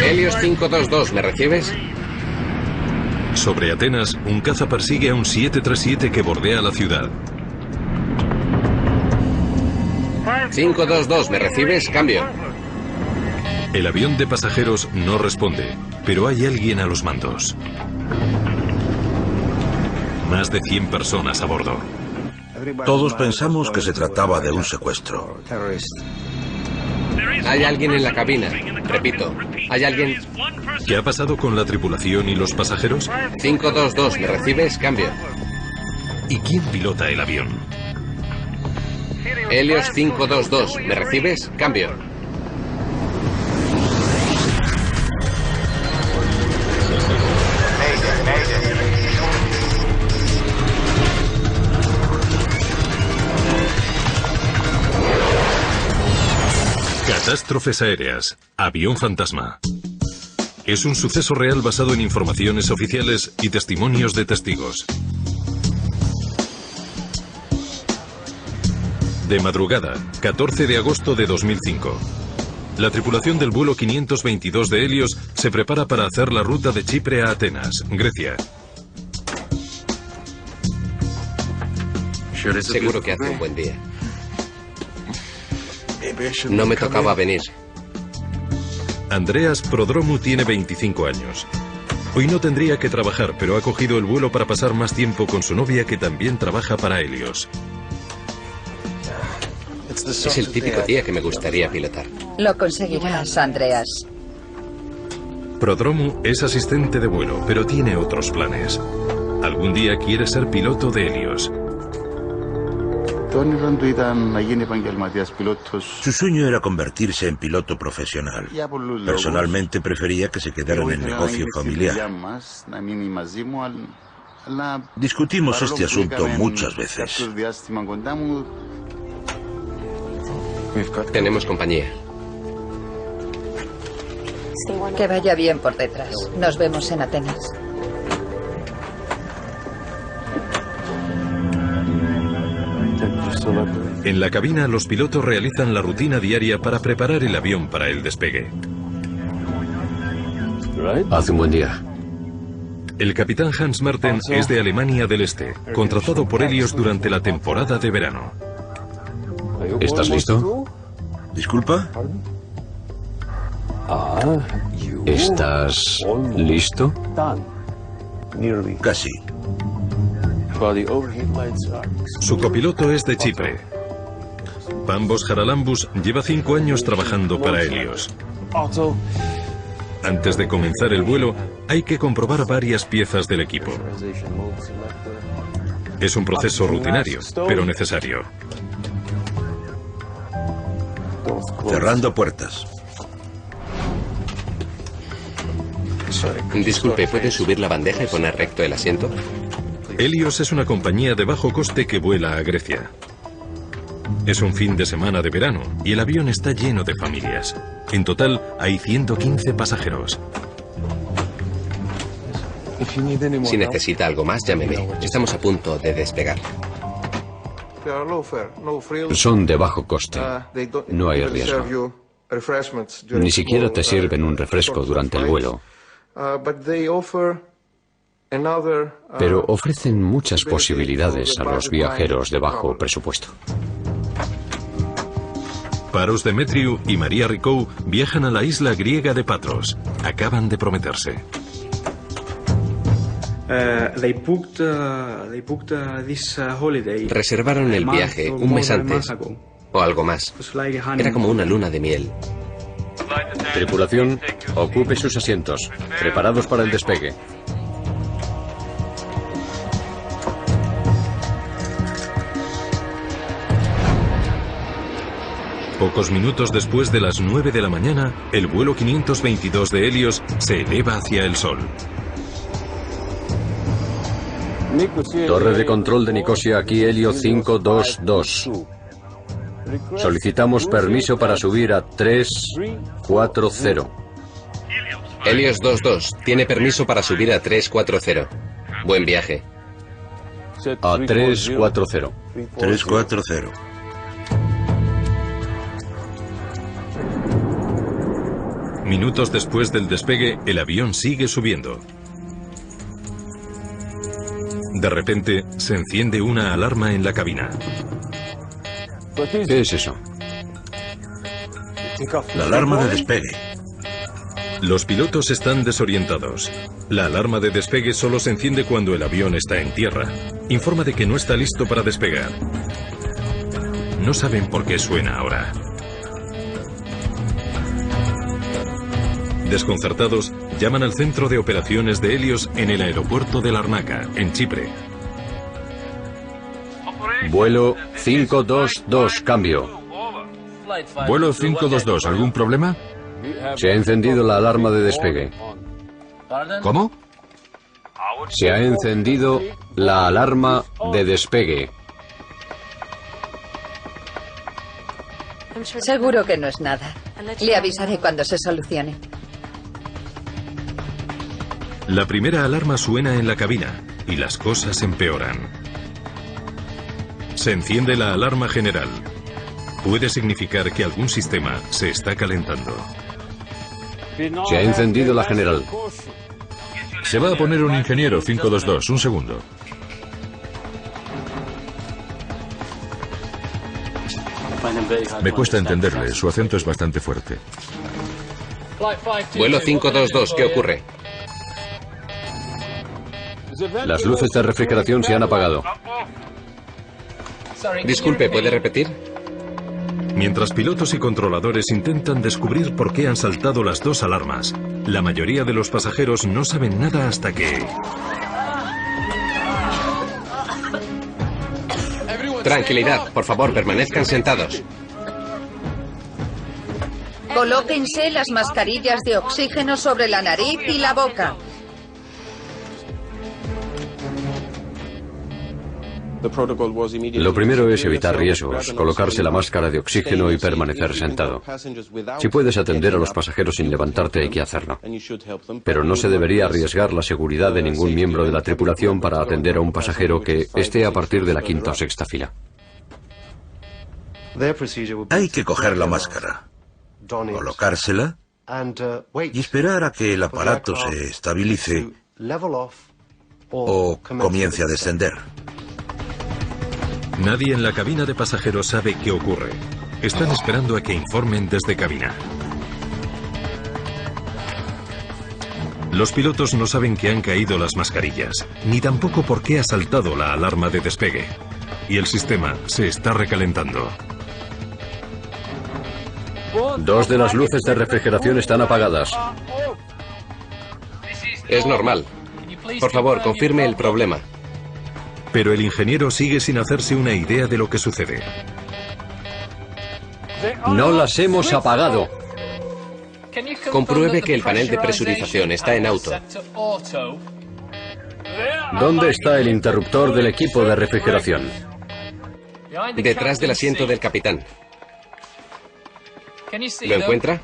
Helios 522, ¿me recibes? Sobre Atenas, un caza persigue a un 737 que bordea la ciudad. 522, ¿me recibes? Cambio. El avión de pasajeros no responde, pero hay alguien a los mandos. Más de 100 personas a bordo. Todos pensamos que se trataba de un secuestro. Hay alguien en la cabina. Repito, ¿hay alguien? ¿Qué ha pasado con la tripulación y los pasajeros? 522, ¿me recibes? Cambio. ¿Y quién pilota el avión? Helios 522, ¿me recibes? Cambio. Catástrofes aéreas. Avión fantasma. Es un suceso real basado en informaciones oficiales y testimonios de testigos. De madrugada, 14 de agosto de 2005. La tripulación del vuelo 522 de Helios se prepara para hacer la ruta de Chipre a Atenas, Grecia. Seguro que hace un buen día. No me tocaba venir. Andreas Prodromou tiene 25 años. Hoy no tendría que trabajar, pero ha cogido el vuelo para pasar más tiempo con su novia, que también trabaja para Helios. Es el típico día que me gustaría pilotar. Lo conseguirás, Andreas. Prodromou es asistente de vuelo, pero tiene otros planes. Algún día quiere ser piloto de Helios. Su sueño era convertirse en piloto profesional. Personalmente prefería que se quedara en el negocio familiar. Discutimos este asunto muchas veces. Tenemos compañía. Que vaya bien por detrás. Nos vemos en Atenas. En la cabina, los pilotos realizan la rutina diaria para preparar el avión para el despegue. Hace un buen día. El capitán Hans Merten es de Alemania del Este, contratado por Helios durante la temporada de verano. ¿Estás listo? ¿Disculpa? ¿Estás listo? Casi. Su copiloto es de Chipre. Pambos Haralambous lleva 5 años trabajando para Helios. Antes de comenzar el vuelo, hay que comprobar varias piezas del equipo. Es un proceso rutinario, pero necesario. Cerrando puertas. Disculpe, ¿puede subir la bandeja y poner recto el asiento? Helios es una compañía de bajo coste que vuela a Grecia. Es un fin de semana de verano y el avión está lleno de familias. En total hay 115 pasajeros. Si necesita algo más, llámeme. Estamos a punto de despegar. Son de bajo coste. No hay riesgo. Ni siquiera te sirven un refresco durante el vuelo. Pero ofrecen muchas posibilidades a los viajeros de bajo presupuesto. Paros Demetriou y Maria Ricou viajan a la isla griega de Patros. Acaban de prometerse. Reservaron el viaje un mes antes, o algo más. Era como una luna de miel. Tripulación, ocupe sus asientos. Preparados para el despegue. Pocos minutos después de las 9 de la mañana, el vuelo 522 de Helios se eleva hacia el sol. Torre de control de Nicosia, aquí Helio 522. Solicitamos permiso para subir a 340. Helios 22, tiene permiso para subir a 340. Buen viaje. A 340. 340. Minutos después del despegue, el avión sigue subiendo. De repente, se enciende una alarma en la cabina. ¿Qué es eso? La alarma de despegue. Los pilotos están desorientados. La alarma de despegue solo se enciende cuando el avión está en tierra. Informa de que no está listo para despegar. No saben por qué suena ahora. Desconcertados, llaman al centro de operaciones de Helios en el aeropuerto de Larnaca, en Chipre. Vuelo 522, cambio. Vuelo 522, ¿algún problema? Se ha encendido la alarma de despegue. ¿Cómo? Se ha encendido la alarma de despegue. Seguro que no es nada. Le avisaré cuando se solucione. La primera alarma suena en la cabina y las cosas empeoran. Se enciende la alarma general. Puede significar que algún sistema se está calentando. Se ha encendido la general. Se va a poner un ingeniero 522, un segundo. Me cuesta entenderle, su acento es bastante fuerte. Vuelo 522, ¿qué ocurre? Las luces de refrigeración se han apagado. Disculpe, ¿puede repetir? Mientras pilotos y controladores intentan descubrir por qué han saltado las dos alarmas, la mayoría de los pasajeros no saben nada hasta que... Tranquilidad, por favor, permanezcan sentados. Colóquense las mascarillas de oxígeno sobre la nariz y la boca. Lo primero es evitar riesgos, colocarse la máscara de oxígeno y permanecer sentado. Si puedes atender a los pasajeros sin levantarte, hay que hacerlo. Pero no se debería arriesgar la seguridad de ningún miembro de la tripulación para atender a un pasajero que esté a partir de la quinta o sexta fila. Hay que coger la máscara, colocársela y esperar a que el aparato se estabilice o comience a descender. Nadie en la cabina de pasajeros sabe qué ocurre. Están esperando a que informen desde cabina. Los pilotos no saben que han caído las mascarillas, ni tampoco por qué ha saltado la alarma de despegue. Y el sistema se está recalentando. Dos de las luces de refrigeración están apagadas. Es normal. Por favor, confirme el problema. Pero el ingeniero sigue sin hacerse una idea de lo que sucede. No las hemos apagado. Compruebe que el panel de presurización está en auto. ¿Dónde está el interruptor del equipo de refrigeración? Detrás del asiento del capitán. ¿Lo encuentra?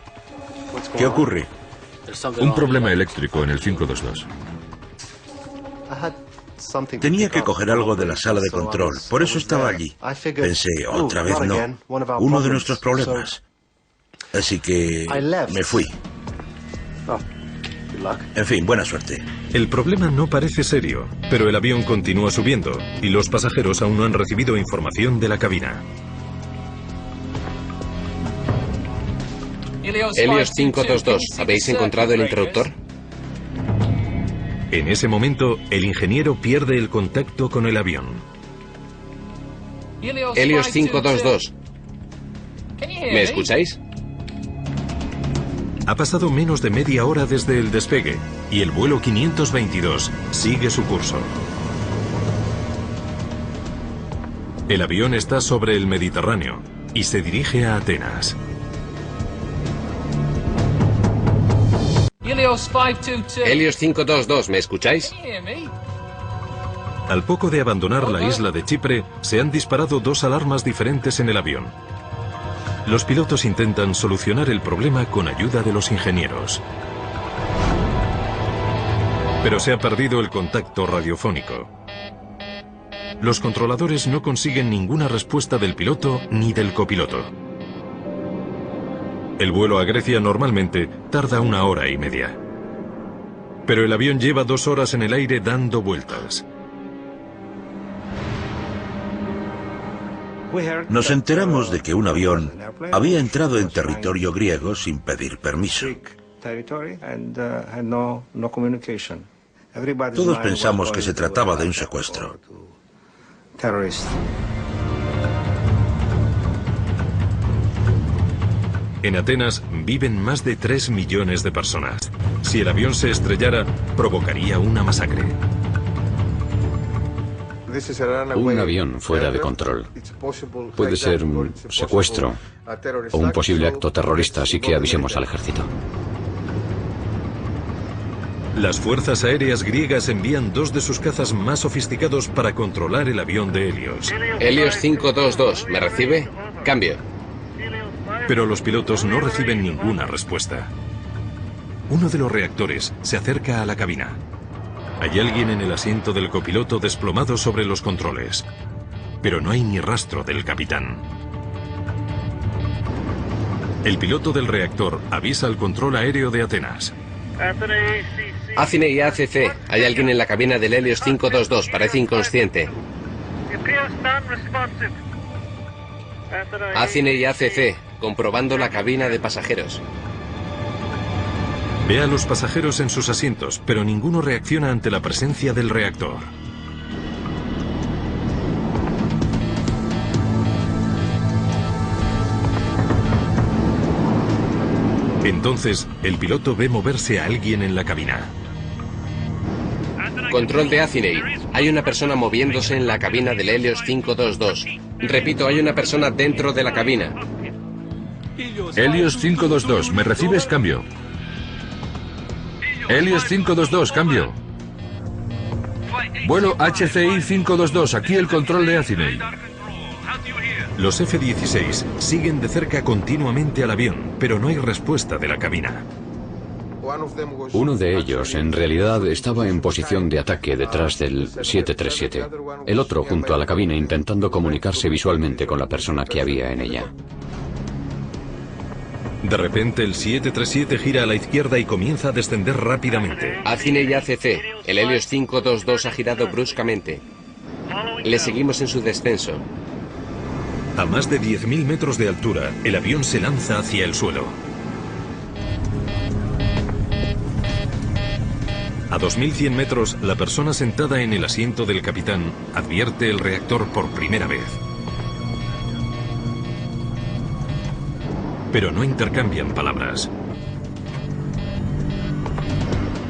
¿Qué ocurre? Un problema eléctrico en el 522. Tenía que coger algo de la sala de control, por eso estaba allí. Pensé, otra vez no, uno de nuestros problemas. Así que me fui. En fin, buena suerte. El problema no parece serio, pero el avión continúa subiendo y los pasajeros aún no han recibido información de la cabina. Helios 522, ¿habéis encontrado el interruptor? En ese momento, el ingeniero pierde el contacto con el avión. Helios 522. ¿Me escucháis? Ha pasado menos de media hora desde el despegue y el vuelo 522 sigue su curso. El avión está sobre el Mediterráneo y se dirige a Atenas. Helios 522, ¿me escucháis? Al poco de abandonar la isla de Chipre, se han disparado dos alarmas diferentes en el avión. Los pilotos intentan solucionar el problema con ayuda de los ingenieros. Pero se ha perdido el contacto radiofónico. Los controladores no consiguen ninguna respuesta del piloto ni del copiloto. El vuelo a Grecia normalmente tarda 1 hora y media. Pero el avión lleva 2 horas en el aire dando vueltas. Nos enteramos de que un avión había entrado en territorio griego sin pedir permiso. Todos pensamos que se trataba de un secuestro. En Atenas viven más de 3 millones de personas. Si el avión se estrellara, provocaría una masacre. Un avión fuera de control puede ser un secuestro o un posible acto terrorista, así que avisemos al ejército. Las fuerzas aéreas griegas envían 2 de sus cazas más sofisticados para controlar el avión de Helios. Helios 522, ¿me recibe? Cambio. Pero los pilotos no reciben ninguna respuesta. Uno de los reactores se acerca a la cabina. Hay alguien en el asiento del copiloto desplomado sobre los controles. Pero no hay ni rastro del capitán. El piloto del reactor avisa al control aéreo de Atenas. Athene y ACC, hay alguien en la cabina del Helios 522, parece inconsciente. Athene y ACC, comprobando la cabina de pasajeros. Ve a los pasajeros en sus asientos, pero ninguno reacciona ante la presencia del reactor. Entonces, el piloto ve moverse a alguien en la cabina. Control de Athene, hay una persona moviéndose en la cabina del Helios 522. Repito, hay una persona dentro de la cabina. Helios 522, ¿me recibes? Cambio. Helios 522, cambio. Vuelo HCI 522, aquí el control de Athene. Los F-16 siguen de cerca continuamente al avión, pero no hay respuesta de la cabina. Uno de ellos, en realidad, estaba en posición de ataque detrás del 737. El otro junto a la cabina intentando comunicarse visualmente con la persona que había en ella. De repente, el 737 gira a la izquierda y comienza a descender rápidamente. Athene y ACC, el Helios 522 ha girado bruscamente. Le seguimos en su descenso. A más de 10.000 metros de altura, el avión se lanza hacia el suelo. A 2.100 metros, la persona sentada en el asiento del capitán advierte el reactor por primera vez. Pero no intercambian palabras.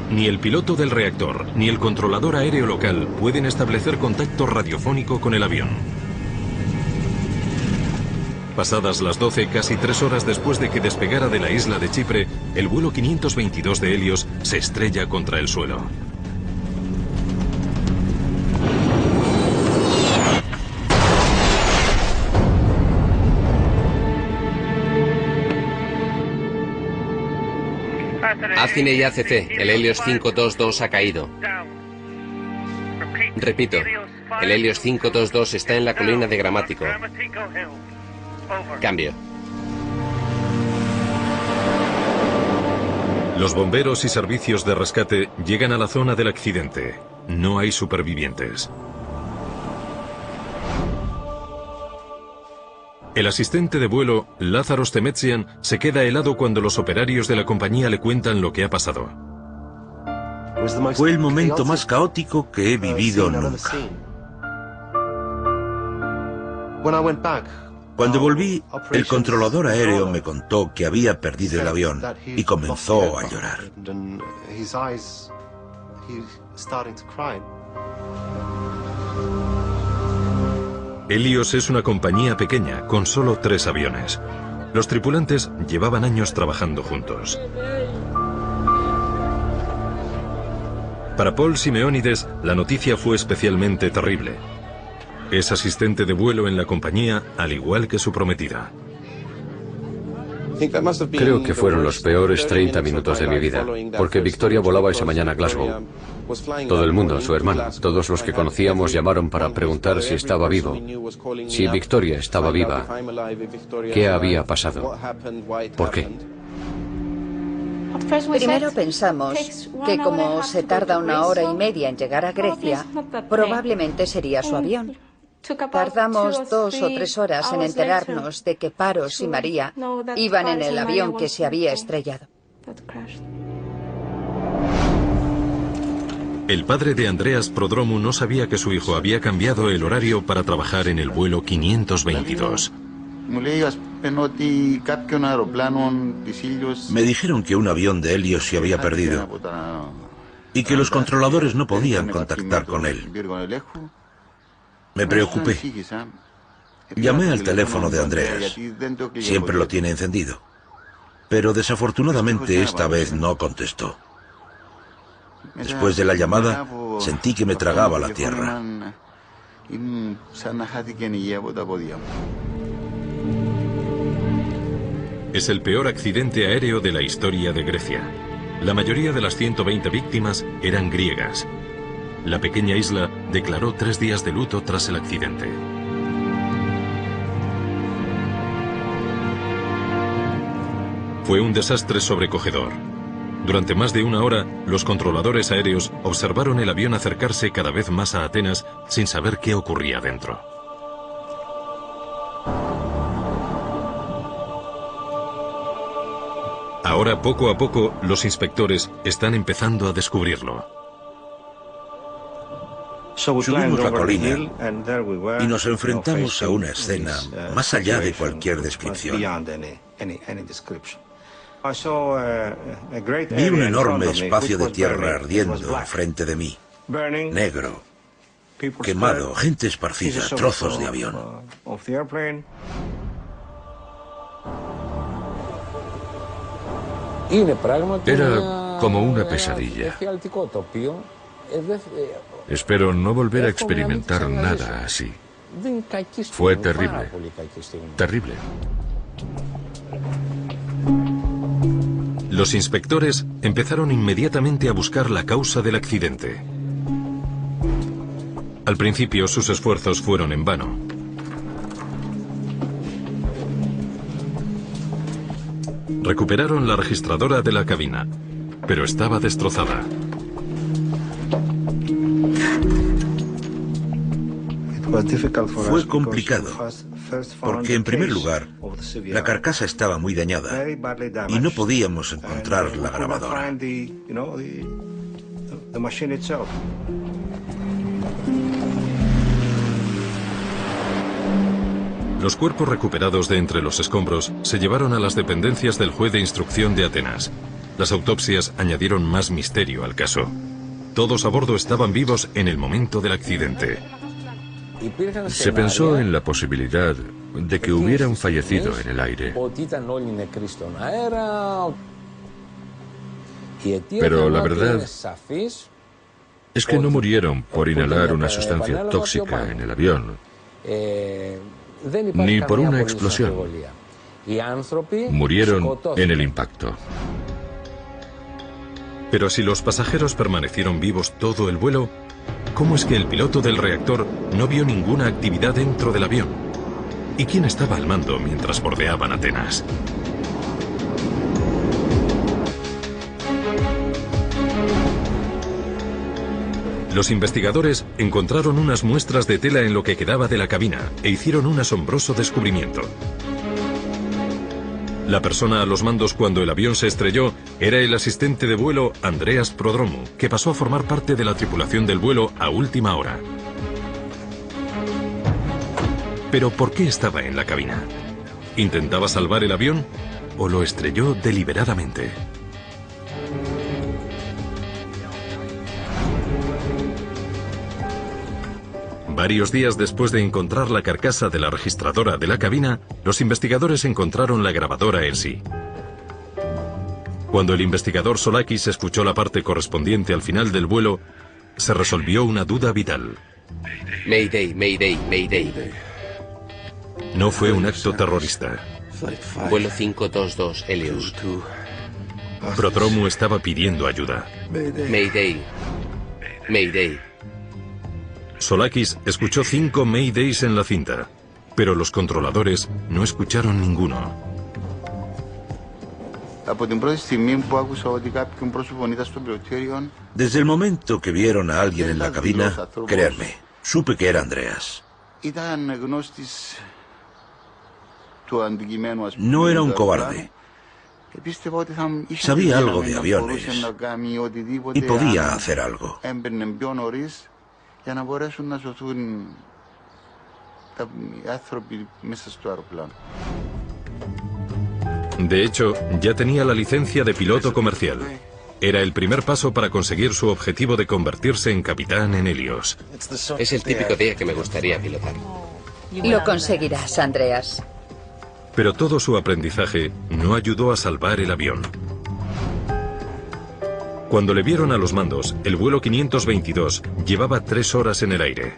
Ni el piloto del reactor ni el controlador aéreo local pueden establecer contacto radiofónico con el avión. Pasadas las 12, casi 3 horas después de que despegara de la isla de Chipre, el vuelo 522 de Helios se estrella contra el suelo. Athene y ACC, el Helios 522 ha caído. Repito, el Helios 522 está en la colina de Gramático. Cambio. Los bomberos y servicios de rescate llegan a la zona del accidente. No hay supervivientes. El asistente de vuelo, Lázaros Temetsian, se queda helado cuando los operarios de la compañía le cuentan lo que ha pasado. Fue el momento más caótico que he vivido nunca. Cuando volví, el controlador aéreo me contó que había perdido el avión y comenzó a llorar. Helios es una compañía pequeña, con solo 3 aviones. Los tripulantes llevaban años trabajando juntos. Para Paul Simeónides, la noticia fue especialmente terrible. Es asistente de vuelo en la compañía, al igual que su prometida. Creo que fueron los peores 30 minutos de mi vida, porque Victoria volaba esa mañana a Glasgow. Todo el mundo, su hermano, todos los que conocíamos llamaron para preguntar si estaba vivo, si Victoria estaba viva, qué había pasado, por qué. Primero pensamos que como se tarda 1 hora y media en llegar a Grecia, probablemente sería su avión. Tardamos 2 o 3 horas en enterarnos de que Paros y María iban en el avión que se había estrellado. El padre de Andreas Prodromou no sabía que su hijo había cambiado el horario para trabajar en el vuelo 522. Me dijeron que un avión de Helios se había perdido y que los controladores no podían contactar con él. Me preocupé. Llamé al teléfono de Andreas. Siempre lo tiene encendido. Pero desafortunadamente esta vez no contestó. Después de la llamada, sentí que me tragaba la tierra. Es el peor accidente aéreo de la historia de Grecia. La mayoría de las 120 víctimas eran griegas. La pequeña isla declaró 3 días de luto tras el accidente. Fue un desastre sobrecogedor. Durante más de 1 hora, los controladores aéreos observaron el avión acercarse cada vez más a Atenas sin saber qué ocurría dentro. Ahora, poco a poco, los inspectores están empezando a descubrirlo. Subimos la colina y nos enfrentamos a una escena más allá de cualquier descripción. Vi un enorme espacio de tierra ardiendo enfrente de mí, negro, quemado, gente esparcida, trozos de avión. Era como una pesadilla. Espero no volver a experimentar nada así. Fue terrible. Terrible. Los inspectores empezaron inmediatamente a buscar la causa del accidente. Al principio sus esfuerzos fueron en vano. Recuperaron la registradora de la cabina, pero estaba destrozada. Fue complicado, porque en primer lugar, la carcasa estaba muy dañada y no podíamos encontrar la grabadora. Los cuerpos recuperados de entre los escombros se llevaron a las dependencias del juez de instrucción de Atenas. Las autopsias añadieron más misterio al caso. Todos a bordo estaban vivos en el momento del accidente. Se pensó en la posibilidad de que hubieran fallecido en el aire. Pero la verdad es que no murieron por inhalar una sustancia tóxica en el avión, ni por una explosión. Murieron en el impacto. Pero si los pasajeros permanecieron vivos todo el vuelo, ¿cómo es que el piloto del reactor no vio ninguna actividad dentro del avión? ¿Y quién estaba al mando mientras bordeaban Atenas? Los investigadores encontraron unas muestras de tela en lo que quedaba de la cabina e hicieron un asombroso descubrimiento. La persona a los mandos cuando el avión se estrelló era el asistente de vuelo Andreas Prodromou, que pasó a formar parte de la tripulación del vuelo a última hora. ¿Pero por qué estaba en la cabina? ¿Intentaba salvar el avión o lo estrelló deliberadamente? Varios días después de encontrar la carcasa de la registradora de la cabina, los investigadores encontraron la grabadora Elsie. Cuando el investigador Solakis escuchó la parte correspondiente al final del vuelo, se resolvió una duda vital. Mayday, mayday, mayday. No fue un acto terrorista. Vuelo 522, Helios. Prodromu estaba pidiendo ayuda. Mayday. Mayday. Solakis escuchó 5 Maydays en la cinta, pero los controladores no escucharon ninguno. Desde el momento que vieron a alguien en la cabina, créanme, supe que era Andreas. No era un cobarde. Sabía algo de aviones y podía hacer algo. De hecho, ya tenía la licencia de piloto comercial. Era el primer paso para conseguir su objetivo de convertirse en capitán en Helios. Es el típico día que me gustaría pilotar. Lo conseguirás, Andreas. Pero todo su aprendizaje no ayudó a salvar el avión. Cuando le vieron a los mandos, el vuelo 522 llevaba 3 horas en el aire.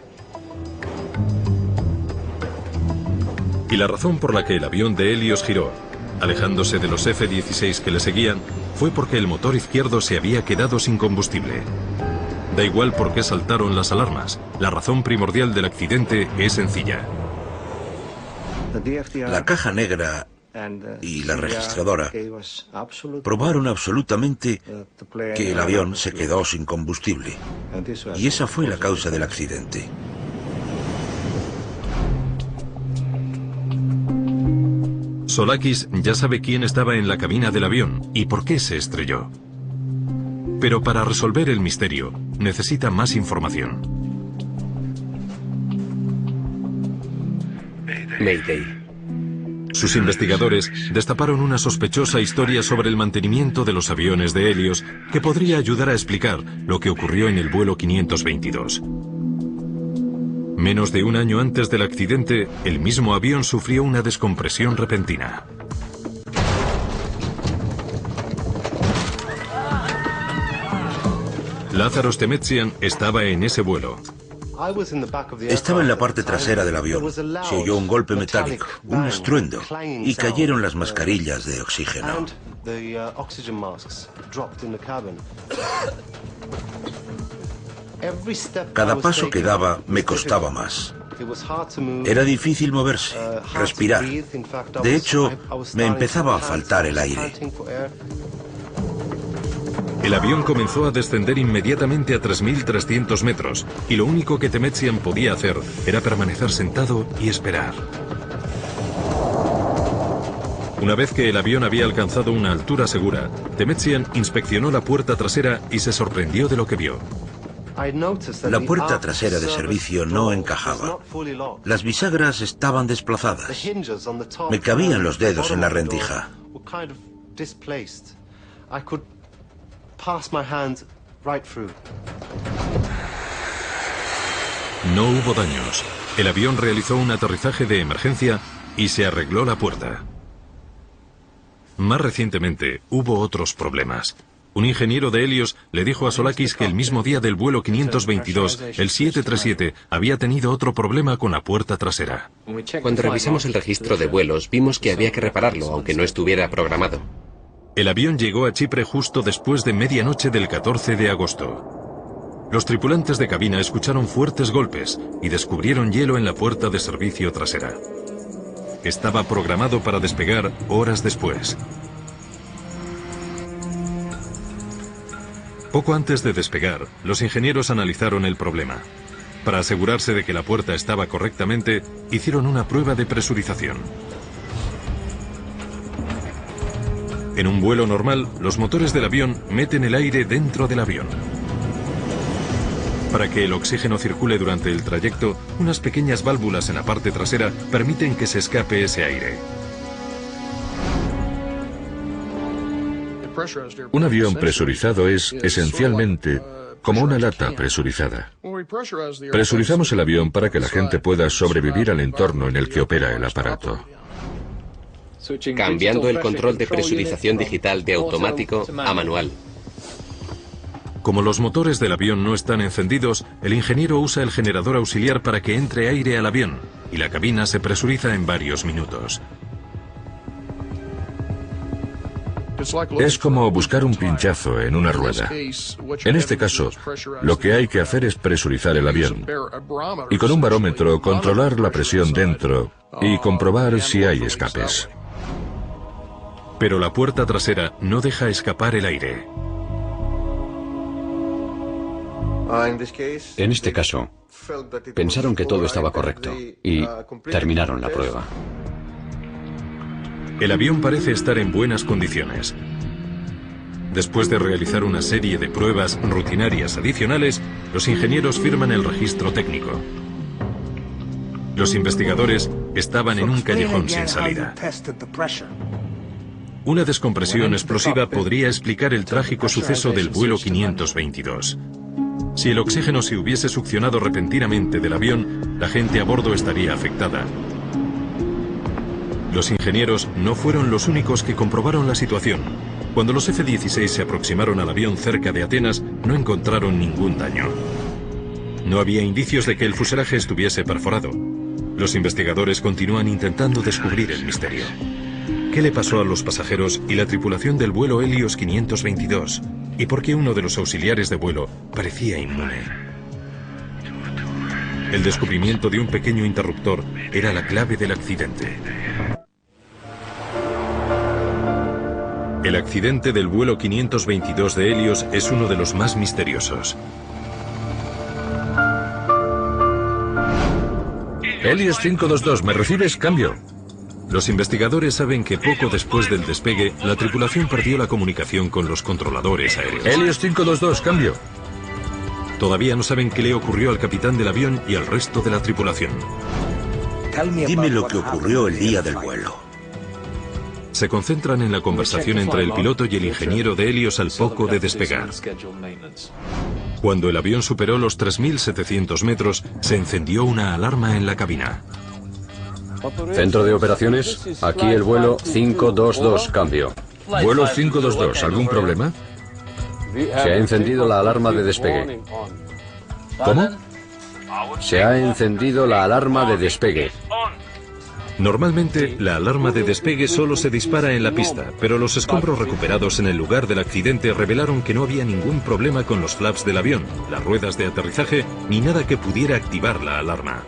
Y la razón por la que el avión de Helios giró, alejándose de los F-16 que le seguían, fue porque el motor izquierdo se había quedado sin combustible. Da igual por qué saltaron las alarmas, la razón primordial del accidente es sencilla. La caja negra y la registradora probaron absolutamente que el avión se quedó sin combustible. Y esa fue la causa del accidente. Solakis ya sabe quién estaba en la cabina del avión y por qué se estrelló. Pero para resolver el misterio, necesita más información. Mayday. Sus investigadores destaparon una sospechosa historia sobre el mantenimiento de los aviones de Helios que podría ayudar a explicar lo que ocurrió en el vuelo 522. Menos de un año antes del accidente, el mismo avión sufrió una descompresión repentina. Lázaros Temetsian estaba en ese vuelo. Estaba en la parte trasera del avión. Se oyó un golpe metálico, un estruendo, y cayeron las mascarillas de oxígeno. Cada paso que daba me costaba más. Era difícil moverse, respirar. De hecho, me empezaba a faltar el aire. El avión comenzó a descender inmediatamente a 3.300 metros y lo único que Temetsian podía hacer era permanecer sentado y esperar. Una vez que el avión había alcanzado una altura segura, Temetsian inspeccionó la puerta trasera y se sorprendió de lo que vio. La puerta trasera de servicio no encajaba. Las bisagras estaban desplazadas. Me cabían los dedos en la rendija. No hubo daños. El avión realizó un aterrizaje de emergencia y se arregló la puerta. Más recientemente, hubo otros problemas. Un ingeniero de Helios le dijo a Solakis que el mismo día del vuelo 522, el 737, había tenido otro problema con la puerta trasera. Cuando revisamos el registro de vuelos, vimos que había que repararlo, aunque no estuviera programado. El avión llegó a Chipre justo después de medianoche del 14 de agosto. Los tripulantes de cabina escucharon fuertes golpes y descubrieron hielo en la puerta de servicio trasera. Estaba programado para despegar horas después. Poco antes de despegar, los ingenieros analizaron el problema. Para asegurarse de que la puerta estaba correctamente, hicieron una prueba de presurización. En un vuelo normal, los motores del avión meten el aire dentro del avión. Para que el oxígeno circule durante el trayecto, unas pequeñas válvulas en la parte trasera permiten que se escape ese aire. Un avión presurizado es esencialmente como una lata presurizada. Presurizamos el avión para que la gente pueda sobrevivir al entorno en el que opera el aparato. Cambiando el control de presurización digital de automático a manual. Como los motores del avión no están encendidos, el ingeniero usa el generador auxiliar para que entre aire al avión y la cabina se presuriza en varios minutos. Es como buscar un pinchazo en una rueda. En este caso, lo que hay que hacer es presurizar el avión y con un barómetro controlar la presión dentro y comprobar si hay escapes. Pero la puerta trasera no deja escapar el aire. En este caso, pensaron que todo estaba correcto y terminaron la prueba. El avión parece estar en buenas condiciones. Después de realizar una serie de pruebas rutinarias adicionales, los ingenieros firman el registro técnico. Los investigadores estaban en un callejón sin salida. Una descompresión explosiva podría explicar el trágico suceso del vuelo 522. Si el oxígeno se hubiese succionado repentinamente del avión, la gente a bordo estaría afectada. Los ingenieros no fueron los únicos que comprobaron la situación. Cuando los F-16 se aproximaron al avión cerca de Atenas, no encontraron ningún daño. No había indicios de que el fuselaje estuviese perforado. Los investigadores continúan intentando descubrir el misterio. ¿Qué le pasó a los pasajeros y la tripulación del vuelo Helios 522? ¿Y por qué uno de los auxiliares de vuelo parecía inmune? El descubrimiento de un pequeño interruptor era la clave del accidente. El accidente del vuelo 522 de Helios es uno de los más misteriosos. Helios 522, ¿me recibes? Cambio. Los investigadores saben que poco después del despegue, la tripulación perdió la comunicación con los controladores aéreos. Helios 522, cambio. Todavía no saben qué le ocurrió al capitán del avión y al resto de la tripulación. Dime lo que ocurrió el día del vuelo. Se concentran en la conversación entre el piloto y el ingeniero de Helios al poco de despegar. Cuando el avión superó los 3.700 metros, se encendió una alarma en la cabina. Centro de operaciones, aquí el vuelo 522, cambio. Vuelo 522, ¿algún problema? Se ha encendido la alarma de despegue. ¿Cómo? Se ha encendido la alarma de despegue. Normalmente, la alarma de despegue solo se dispara en la pista, pero los escombros recuperados en el lugar del accidente revelaron que no había ningún problema con los flaps del avión, las ruedas de aterrizaje, ni nada que pudiera activar la alarma.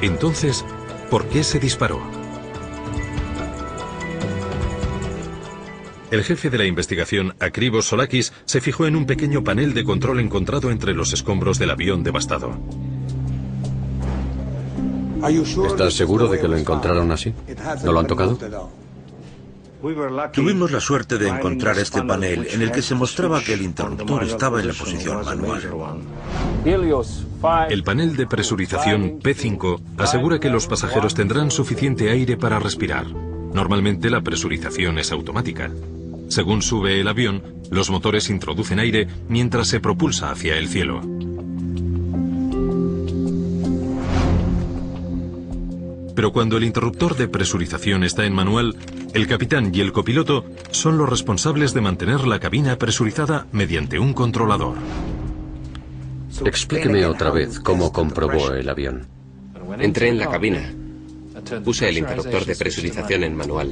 Entonces, ¿por qué se disparó? El jefe de la investigación, Akribos Solakis, se fijó en un pequeño panel de control encontrado entre los escombros del avión devastado. ¿Estás seguro de que lo encontraron así? ¿No lo han tocado? Tuvimos la suerte de encontrar este panel en el que se mostraba que el interruptor estaba en la posición manual. El panel de presurización P5 asegura que los pasajeros tendrán suficiente aire para respirar. Normalmente la presurización es automática. Según sube el avión, los motores introducen aire mientras se propulsa hacia el cielo. Pero cuando el interruptor de presurización está en manual, el capitán y el copiloto son los responsables de mantener la cabina presurizada mediante un controlador. Explíqueme otra vez cómo comprobó el avión. Entré en la cabina. Puse el interruptor de presurización en manual.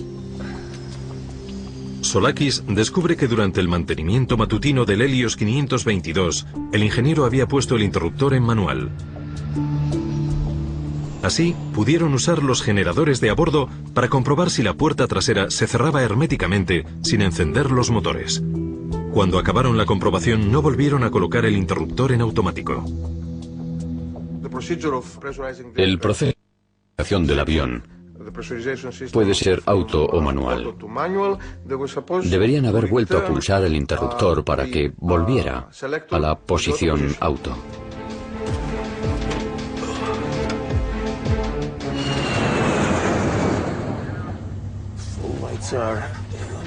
Solakis descubre que durante el mantenimiento matutino del Helios 522, el ingeniero había puesto el interruptor en manual. Así, pudieron usar los generadores de a bordo para comprobar si la puerta trasera se cerraba herméticamente sin encender los motores. Cuando acabaron la comprobación, no volvieron a colocar el interruptor en automático. El proceso de presurización del avión puede ser auto o manual. Deberían haber vuelto a pulsar el interruptor para que volviera a la posición auto.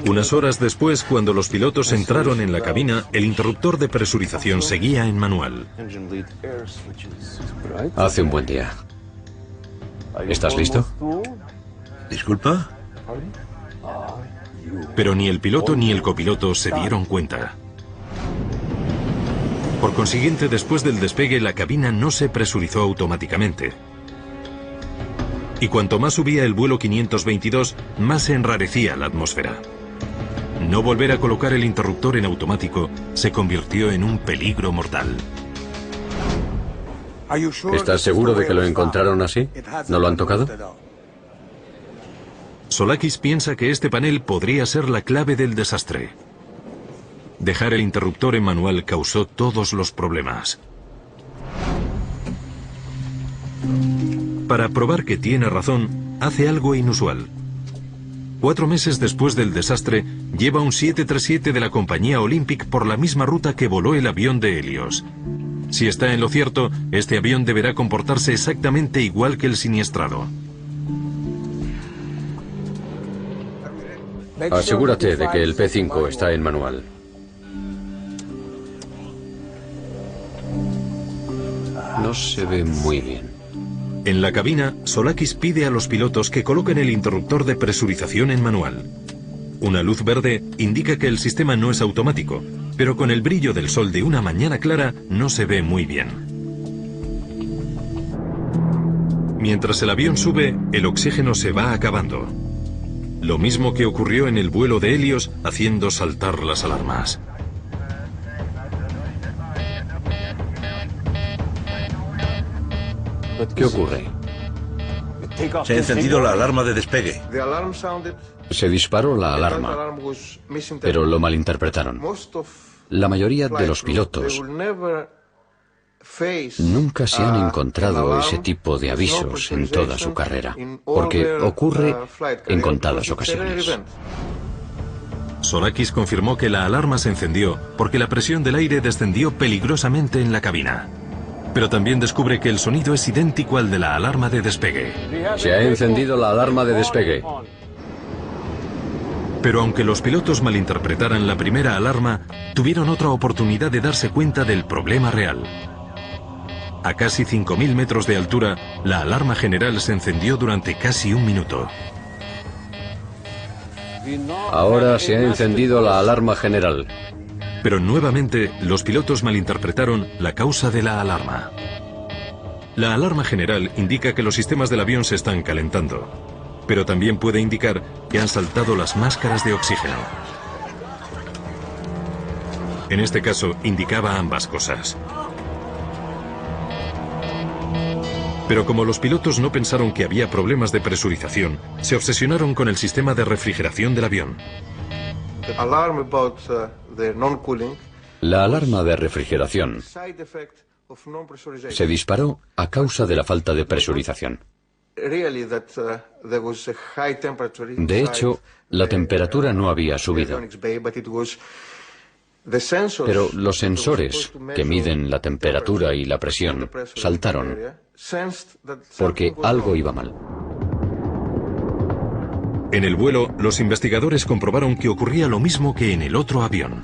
Unas horas después, cuando los pilotos entraron en la cabina, el interruptor de presurización seguía en manual. Hace un buen día. ¿Estás listo? ¿Disculpa? Pero ni el piloto ni el copiloto se dieron cuenta. Por consiguiente, después del despegue, la cabina no se presurizó automáticamente. Y cuanto más subía el vuelo 522, más se enrarecía la atmósfera. No volver a colocar el interruptor en automático se convirtió en un peligro mortal. ¿Estás seguro de que lo encontraron así? ¿No lo han tocado? Solakis piensa que este panel podría ser la clave del desastre. Dejar el interruptor en manual causó todos los problemas. Para probar que tiene razón, hace algo inusual. 4 meses después del desastre, lleva un 737 de la compañía Olympic por la misma ruta que voló el avión de Helios. Si está en lo cierto, este avión deberá comportarse exactamente igual que el siniestrado. Asegúrate de que el P5 está en manual. No se ve muy bien. En la cabina, Solakis pide a los pilotos que coloquen el interruptor de presurización en manual. Una luz verde indica que el sistema no es automático, pero con el brillo del sol de una mañana clara no se ve muy bien. Mientras el avión sube, el oxígeno se va acabando. Lo mismo que ocurrió en el vuelo de Helios, haciendo saltar las alarmas. ¿Qué ocurre? Se ha encendido la alarma de despegue. Se disparó la alarma, pero lo malinterpretaron. La mayoría de los pilotos nunca se han encontrado ese tipo de avisos en toda su carrera, porque ocurre en contadas ocasiones. Solakis confirmó que la alarma se encendió porque la presión del aire descendió peligrosamente en la cabina. Pero también descubre que el sonido es idéntico al de la alarma de despegue. Se ha encendido la alarma de despegue. Pero aunque los pilotos malinterpretaran la primera alarma, tuvieron otra oportunidad de darse cuenta del problema real. A casi 5.000 metros de altura, la alarma general se encendió durante casi 1 minuto. Ahora se ha encendido la alarma general. Pero nuevamente, los pilotos malinterpretaron la causa de la alarma. La alarma general indica que los sistemas del avión se están calentando, pero también puede indicar que han saltado las máscaras de oxígeno. En este caso, indicaba ambas cosas. Pero como los pilotos no pensaron que había problemas de presurización, se obsesionaron con el sistema de refrigeración del avión. La alarma de refrigeración se disparó a causa de la falta de presurización. De hecho, la temperatura no había subido. Pero los sensores que miden la temperatura y la presión saltaron porque algo iba mal. En el vuelo, los investigadores comprobaron que ocurría lo mismo que en el otro avión.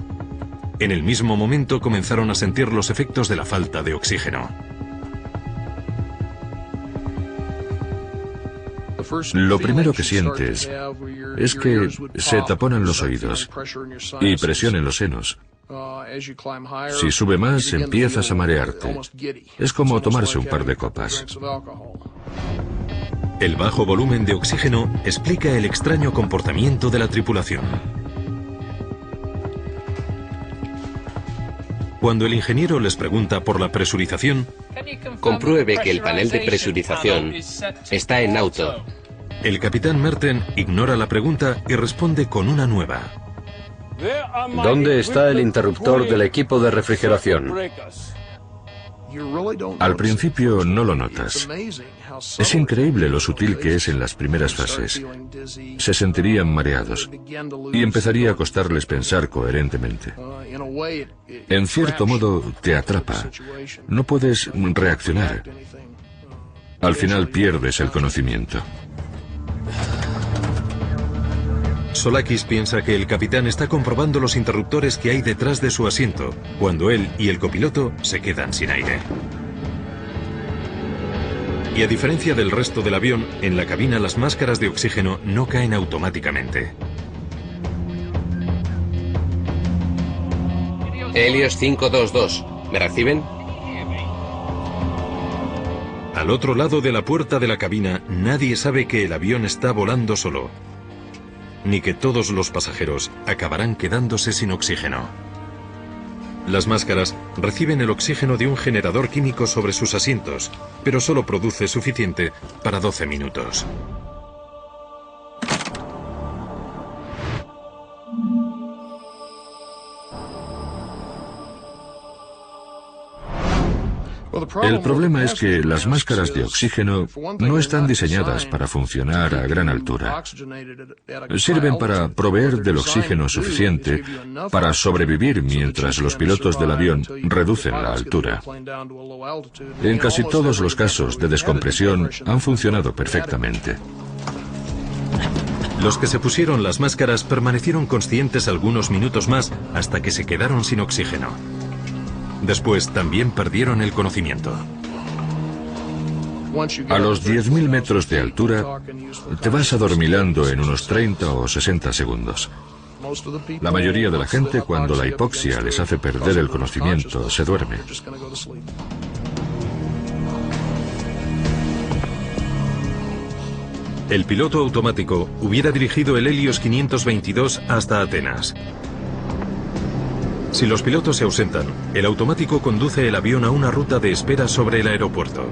En el mismo momento comenzaron a sentir los efectos de la falta de oxígeno. Lo primero que sientes es que se taponan los oídos y presión en los senos. Si sube más, empiezas a marearte. Es como tomarse un par de copas. El bajo volumen de oxígeno explica el extraño comportamiento de la tripulación. Cuando el ingeniero les pregunta por la presurización, compruebe que el panel de presurización está en auto. El capitán Merten ignora la pregunta y responde con una nueva. ¿Dónde está el interruptor del equipo de refrigeración? Al principio no lo notas. Es increíble lo sutil que es en las primeras fases. Se sentirían mareados y empezaría a costarles pensar coherentemente. En cierto modo, te atrapa. No puedes reaccionar. Al final pierdes el conocimiento. Solakis piensa que el capitán está comprobando los interruptores que hay detrás de su asiento, cuando él y el copiloto se quedan sin aire. Y a diferencia del resto del avión, en la cabina las máscaras de oxígeno no caen automáticamente. Helios 522, ¿me reciben? Al otro lado de la puerta de la cabina, nadie sabe que el avión está volando solo, ni que todos los pasajeros acabarán quedándose sin oxígeno. Las máscaras reciben el oxígeno de un generador químico sobre sus asientos, pero solo produce suficiente para 12 minutos. El problema es que las máscaras de oxígeno no están diseñadas para funcionar a gran altura. Sirven para proveer del oxígeno suficiente para sobrevivir mientras los pilotos del avión reducen la altura. En casi todos los casos de descompresión han funcionado perfectamente. Los que se pusieron las máscaras permanecieron conscientes algunos minutos más hasta que se quedaron sin oxígeno. Después también perdieron el conocimiento. A los 10.000 metros de altura, te vas adormilando en unos 30 o 60 segundos. La mayoría de la gente, cuando la hipoxia les hace perder el conocimiento, se duerme. El piloto automático hubiera dirigido el Helios 522 hasta Atenas. Si los pilotos se ausentan, el automático conduce el avión a una ruta de espera sobre el aeropuerto.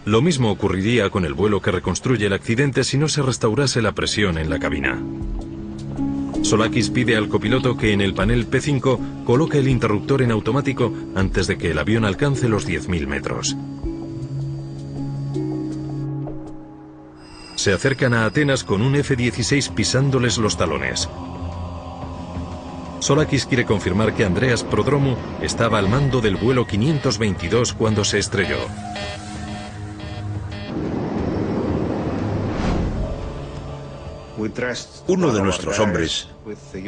Lo mismo ocurriría con el vuelo que reconstruye el accidente si no se restaurase la presión en la cabina. Solakis pide al copiloto que en el panel P5 coloque el interruptor en automático antes de que el avión alcance los 10.000 metros. Se acercan a Atenas con un F-16 pisándoles los talones. Solakis quiere confirmar que Andreas Prodromou estaba al mando del vuelo 522 cuando se estrelló. Uno de nuestros hombres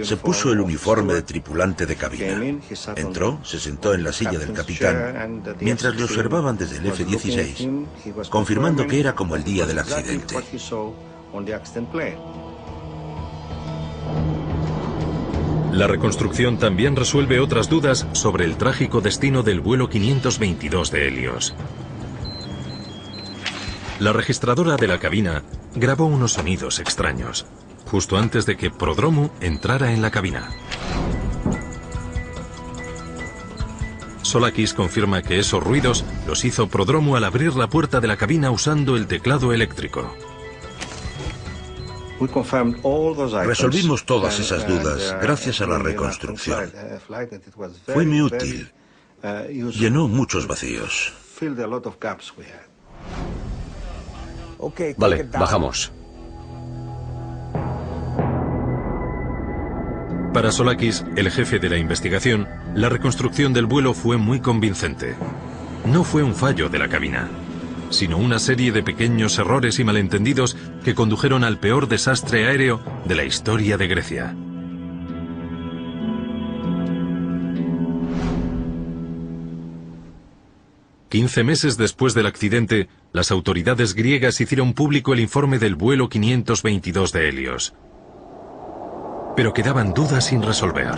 se puso el uniforme de tripulante de cabina. Entró, se sentó en la silla del capitán, mientras le observaban desde el F-16, confirmando que era como el día del accidente. La reconstrucción también resuelve otras dudas sobre el trágico destino del vuelo 522 de Helios. La registradora de la cabina grabó unos sonidos extraños, justo antes de que Prodromou entrara en la cabina. Solakis confirma que esos ruidos los hizo Prodromou al abrir la puerta de la cabina usando el teclado eléctrico. Resolvimos todas esas dudas gracias a la reconstrucción. Fue muy útil. Llenó muchos vacíos. Vale, bajamos. Para Solakis, el jefe de la investigación, la reconstrucción del vuelo fue muy convincente. No fue un fallo de la cabina, sino una serie de pequeños errores y malentendidos que condujeron al peor desastre aéreo de la historia de Grecia. «15 meses después del accidente, las autoridades griegas hicieron público el informe del vuelo 522 de Helios. Pero quedaban dudas sin resolver.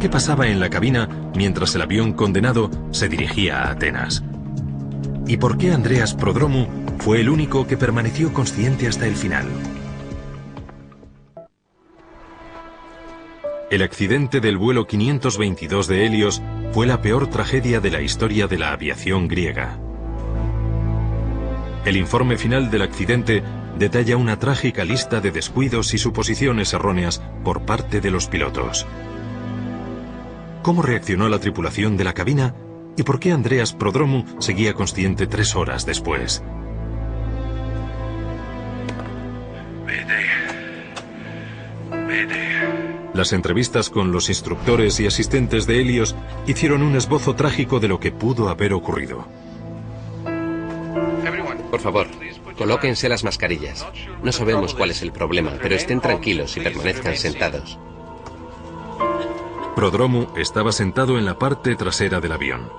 ¿Qué pasaba en la cabina mientras el avión condenado se dirigía a Atenas? ¿Y por qué Andreas Prodromou fue el único que permaneció consciente hasta el final? El accidente del vuelo 522 de Helios fue la peor tragedia de la historia de la aviación griega. El informe final del accidente detalla una trágica lista de descuidos y suposiciones erróneas por parte de los pilotos. ¿Cómo reaccionó la tripulación de la cabina? ¿Y por qué Andreas Prodromou seguía consciente 3 horas después? Las entrevistas con los instructores y asistentes de Helios hicieron un esbozo trágico de lo que pudo haber ocurrido. Por favor, colóquense las mascarillas. No sabemos cuál es el problema, pero estén tranquilos y permanezcan sentados. Prodromou estaba sentado en la parte trasera del avión.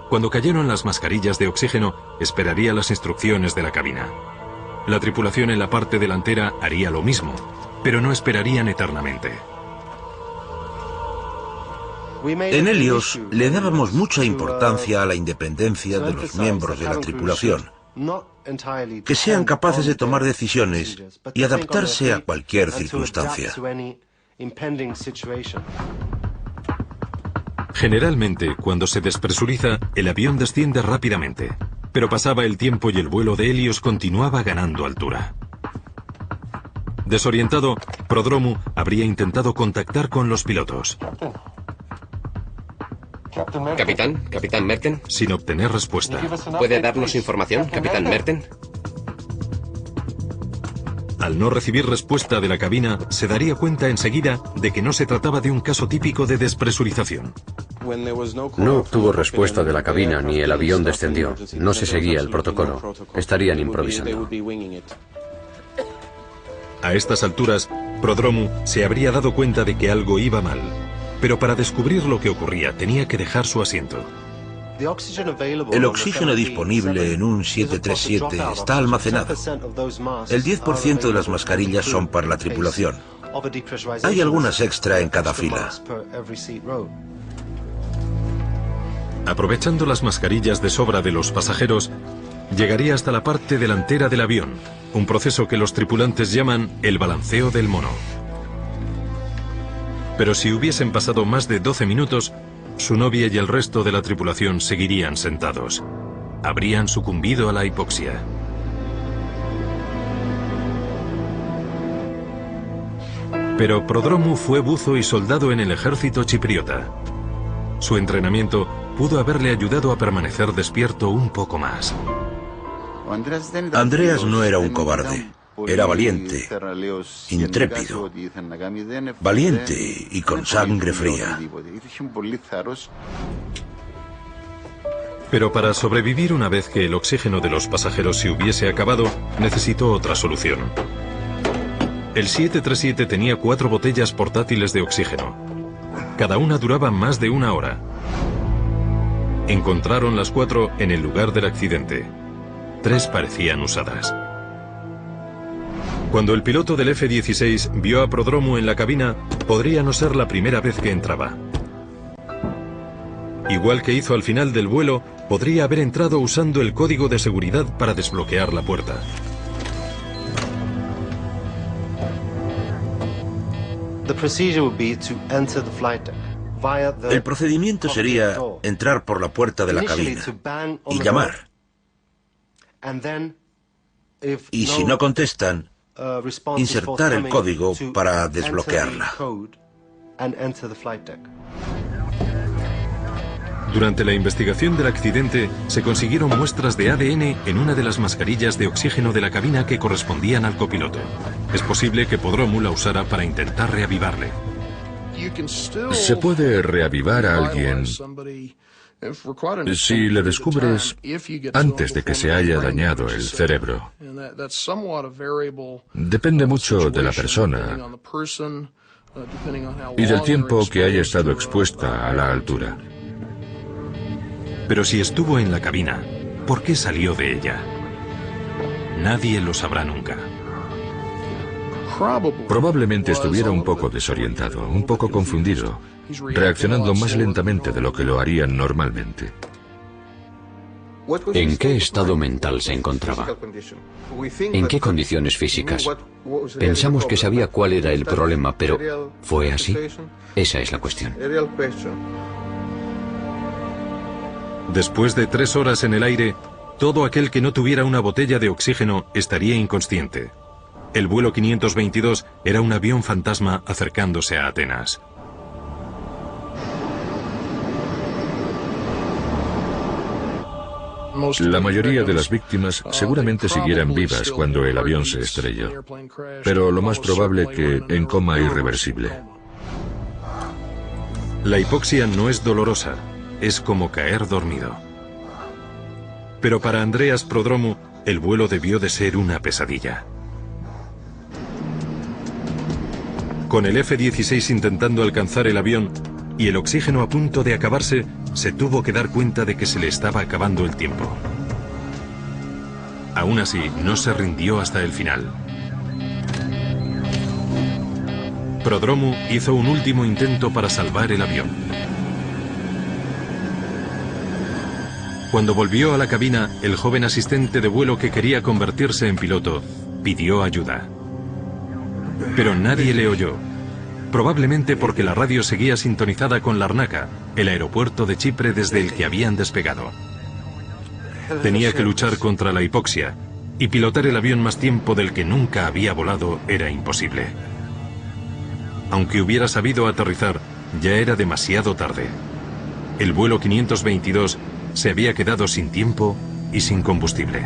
Cuando cayeron las mascarillas de oxígeno, esperaría las instrucciones de la cabina. La tripulación en la parte delantera haría lo mismo, pero no esperarían eternamente. En Helios le dábamos mucha importancia a la independencia de los miembros de la tripulación, que sean capaces de tomar decisiones y adaptarse a cualquier circunstancia. Generalmente, cuando se despresuriza, el avión desciende rápidamente, pero pasaba el tiempo y el vuelo de Helios continuaba ganando altura. Desorientado, Prodromu habría intentado contactar con los pilotos. Capitán Merten. Sin obtener respuesta. ¿Puede darnos información, Capitán Merten? Al no recibir respuesta de la cabina, se daría cuenta enseguida de que no se trataba de un caso típico de despresurización. No obtuvo respuesta de la cabina ni el avión descendió. No se seguía el protocolo. Estarían improvisando. A estas alturas, Prodromu se habría dado cuenta de que algo iba mal, pero para descubrir lo que ocurría tenía que dejar su asiento. El oxígeno disponible en un 737 está almacenado. El 10% de las mascarillas son para la tripulación. Hay algunas extra en cada fila. Aprovechando las mascarillas de sobra de los pasajeros, llegaría hasta la parte delantera del avión, un proceso que los tripulantes llaman el balanceo del mono. Pero si hubiesen pasado más de 12 minutos, su novia y el resto de la tripulación seguirían sentados. Habrían sucumbido a la hipoxia. Pero Prodromu fue buzo y soldado en el ejército chipriota. Su entrenamiento pudo haberle ayudado a permanecer despierto un poco más. Andreas no era un cobarde. Era valiente, intrépido, valiente y con sangre fría. Pero para sobrevivir una vez que el oxígeno de los pasajeros se hubiese acabado, necesitó otra solución. El 737 tenía 4 botellas portátiles de oxígeno. Cada una duraba más de 1 hora. Encontraron las 4 en el lugar del accidente. 3 parecían usadas. Cuando el piloto del F-16 vio a Prodromu en la cabina, podría no ser la primera vez que entraba. Igual que hizo al final del vuelo, podría haber entrado usando el código de seguridad para desbloquear la puerta. El procedimiento sería entrar por la puerta de la cabina y llamar. Y si no contestan, insertar el código para desbloquearla. Durante la investigación del accidente, se consiguieron muestras de ADN en una de las mascarillas de oxígeno de la cabina que correspondían al copiloto. Es posible que Prodromu la usara para intentar reavivarle. Se puede reavivar a alguien si le descubres antes de que se haya dañado el cerebro. Depende mucho de la persona y del tiempo que haya estado expuesta a la altura. Pero si estuvo en la cabina, ¿por qué salió de ella? Nadie lo sabrá nunca. Probablemente estuviera un poco desorientado, un poco confundido, reaccionando más lentamente de lo que lo harían normalmente. ¿En qué estado mental se encontraba? ¿En qué condiciones físicas? Pensamos que sabía cuál era el problema, pero ¿fue así? Esa es la cuestión. Después de 3 horas en el aire, todo aquel que no tuviera una botella de oxígeno estaría inconsciente. El vuelo 522 era un avión fantasma acercándose a Atenas. La mayoría de las víctimas seguramente siguieran vivas cuando el avión se estrelló, pero lo más probable que en coma irreversible. La hipoxia no es dolorosa, es como caer dormido. Pero para Andreas Prodromu, el vuelo debió de ser una pesadilla. Con el F-16 intentando alcanzar el avión y el oxígeno a punto de acabarse, se tuvo que dar cuenta de que se le estaba acabando el tiempo. Aún así, no se rindió hasta el final. Prodromu hizo un último intento para salvar el avión. Cuando volvió a la cabina, el joven asistente de vuelo que quería convertirse en piloto pidió ayuda. Pero nadie le oyó. Probablemente porque la radio seguía sintonizada con Larnaca, el aeropuerto de Chipre desde el que habían despegado. Tenía que luchar contra la hipoxia, y pilotar el avión más tiempo del que nunca había volado era imposible. Aunque hubiera sabido aterrizar, ya era demasiado tarde. El vuelo 522 se había quedado sin tiempo y sin combustible.